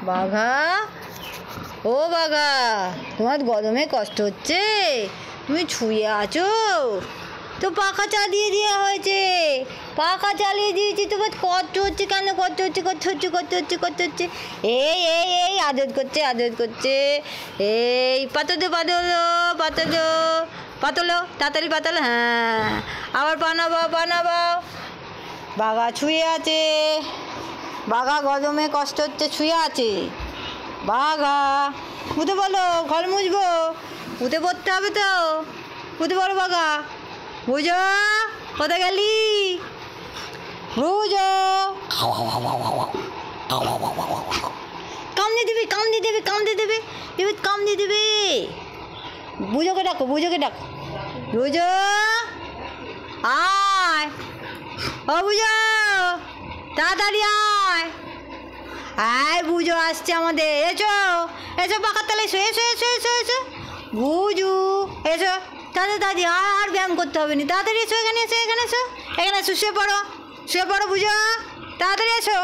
বাঘা, ও বাঘা, তোমার গরমে কষ্ট হচ্ছে? তুমি শুয়ে আছো? তো পাখা চালিয়ে দেওয়া হয়েছে, পাখা চালিয়ে দিয়েছি। তোমার কষ্ট হচ্ছে কেন? কষ্ট হচ্ছে। এই এই এই আদর করছে। এই পাতলো তাড়াতাড়ি পাতলো। হ্যাঁ, আবার বানাবাও। বাঘা শুয়ে আছে, বাঘা গরমে কষ্ট হচ্ছে, শুয়ে আছে। বাঘা উঠে বলো, ঘর মুছবো, উঠে পড়তে হবে তো, উঠে বলো বাঘা। বুঝো কোথায় গেলি? বুঝো কামড়ে দেবে। বুঝোকে ডাকো। বুঝো আয়, ও বুঝো তাড়াতাড়ি আয় বুঝো আসছে আমাদের। এসো পাখার তলায় এসো। বুঝু এসো তাড়াতাড়ি, আর ব্যায়াম করতে হবে না। তাড়াতাড়ি এসো, এখানে এসো। শুয়ে পড়ো বুঝো, তাড়াতাড়ি এসো।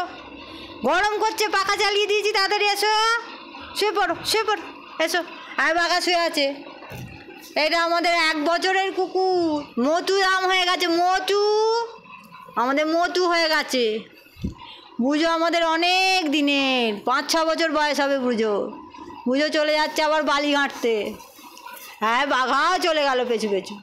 গরম করছে, পাখা চালিয়ে দিয়েছি, তাড়াতাড়ি এসো। শুয়ে পড়ো এসো। আর বাঘা শুয়ে আছে। এটা আমাদের 1 বছরের কুকুর, মটু নাম হয়ে গেছে। আমাদের মটু হয়ে গেছে। বুঝো আমাদের অনেক দিনের, 5-6 বছর বয়স হবে বুঝো চলে যাচ্ছে আবার বালি ঘাঁটতে। হ্যাঁ, বাঘাও চলে গেল পেছু।